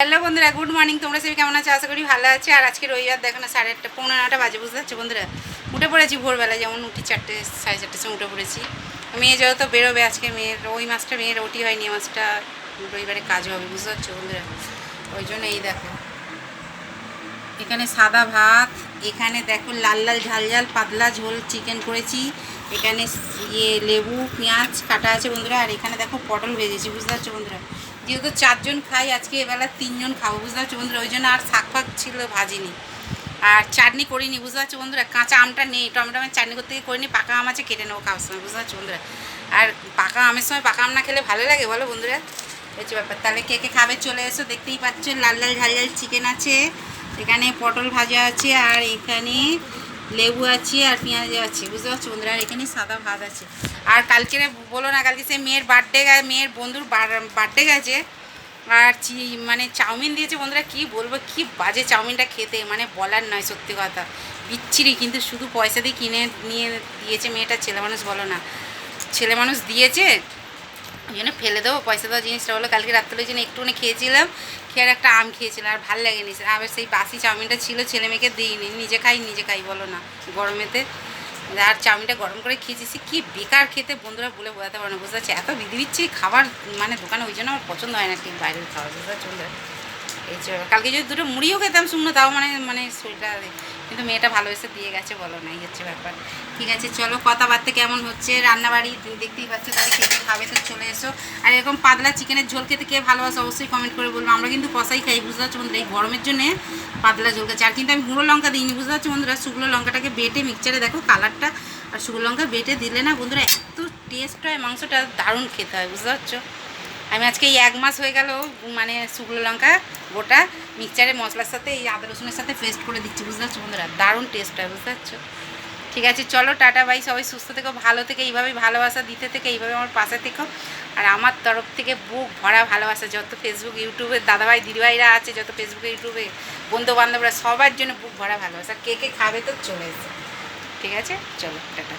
Hello বন্ধুরা, good morning. তোমরা সবাই কেমন আছো? আশা করি ভালো আছে। আর আজকে রবিবার, দেখো না 8:30 পৌনে 9টা বাজে, বুঝতে পারছো বন্ধুরা। উঠে পড়েছি ভোরবেলা, যেমন উঠি 4টে 4:30 সময় উঠে পড়েছি। মেয়ে যেহেতু বেরোবে আজকে, মেয়ের ওটি হয়নি, মাছটা রবিবারে কাজ হবে, বুঝতে পারছো বন্ধুরা। ওই জন্য এই দেখো এখানে সাদা ভাত, এখানে দেখো লাল লাল ঝাল ঝাল পাতলা ঝোল চিকেন করেছি, এখানে লেবু পেঁয়াজ কাটা আছে বন্ধুরা। আর এখানে দেখো পটল ভেজেছি, বুঝতে পারছো বন্ধুরা। যেহেতু 4জন খাই, আজকে এবেলা 3জন খাবো, বুঝতে পারছো বন্ধুরা। ওই জন্য আর শাক ফাক ছিল ভাজিনি, আর চাটনি করিনি, বুঝতে পারছো বন্ধুরা। কাঁচা আমটা নেই, টমেটো আমি চাটনি করতে গিয়ে করিনি, পাকা আম আছে, কেটে নেবো খাওয়ার সময়, বুঝতে পারছো বন্ধুরা। আর পাকা আমের সময় পাকা আম না খেলে ভালো লাগে বলো বন্ধুরা, হচ্ছে ব্যাপার। তাহলে কে কে খাবে চলে এসো, দেখতেই পাচ্ছ লাল লাল ঝাল ঝাল চিকেন আছে, এখানে পটল ভাজা আছে, আর এখানে লেবু আছে, আর পেঁয়াজ আছে, বুঝতে পারছো বন্ধুরা। আর এখানে সাদা ভাত আছে। আর কালকে বলো না, কালকে সে মেয়ের মেয়ের বন্ধুর বার্থডে গেছে, আর মানে চাউমিন দিয়েছে বন্ধুরা। কি বলবো, কি বাজে চাউমিনটা খেতে, মানে বলার নয়, সত্যি কথা বিচ্ছিরি। কিন্তু শুধু পয়সা দিয়ে কিনে নিয়ে দিয়েছে মেয়েটা, ছেলে মানুষ বলো না, ছেলে মানুষ দিয়েছে, ওই জন্য ফেলে দেবো পয়সা দেওয়া জিনিসটা। হলো কালকে রাত্রে জন্য একটুখানি খেয়েছিলাম, খেয়ে আর একটা আম খেয়েছিলাম, আর ভালো লাগেনি। আবার সেই বাসি চাউমিনটা ছিল, ছেলে মেয়েকে দিইনি, নিজে খাই বলো না গরমেতে। আর চাউমিনটা গরম করে খেয়েছি, কি বেকার খেতে বন্ধুরা, বলে বোঝাতে পারো না, বুঝতে পারছি। এত দিচ্ছি খাবার মানে দোকানে, ওই জন্য আমার পছন্দ হয় না ঠিক বাইরের খাবার, বুঝতে পারছো বন্ধুরা। এই যে কালকে যদি দুটো মুড়িও খেতাম শুকনো, তাও মানে শরীরটা, কিন্তু মেয়েটা ভালোবেসে দিয়ে গেছে বলো না, এই হচ্ছে ব্যাপার। ঠিক আছে চলো, কথাবার্তা কেমন হচ্ছে, রান্নাবাড়ি দেখতেই পাচ্ছ। তাহলে কে কে খাবে তো চলে এসো। আর এরকম পাতলা চিকেনের ঝোল খেতে কে ভালোবাসো অবশ্যই কমেন্ট করে বলবো। আমরা কিন্তু কষাই খাই, বুঝতে পারছো বন্ধুরা, এই গরমের জন্য পাতলা ঝোল খাচ্ছি। আর কিন্তু আমি গুঁড়ো লঙ্কা দিইনি, বুঝতে পারছো বন্ধুরা। শুকনো লঙ্কাটাকে বেটে মিক্সচারে, দেখো কালারটা, আর শুকনো লঙ্কা বেটে দিলে না বন্ধুরা এত টেস্ট হয়, মাংসটা দারুণ খেতে হয়, বুঝতে পারছো। আমি আজকে এই 1 মাস হয়ে গেল মানে শুকনো লঙ্কা গোটা মিক্সচারে মশলার সাথে এই আদা রসুনের সাথে পেস্ট করে দিচ্ছি, বুঝতে পারছো বন্ধুরা, দারুণ টেস্ট হয়, বুঝতে পারছো। ঠিক আছে চলো, টাটা বাই। সবাই সুস্থ থেকো, ভালো থেকে, এইভাবেই ভালোবাসা দিতে থেকে, এইভাবে আমার পাশে থেকো। আর আমার তরফ থেকে বুক ভরা ভালোবাসা, যত ফেসবুক ইউটিউবে দাদাভাই দিদিভাইরা আছে, যত ফেসবুকে ইউটিউবে বন্ধু বান্ধবরা, সবার জন্য বুক ভরা ভালোবাসা। কে কে খাবে তো চলে এসে, ঠিক আছে চলো টাটা।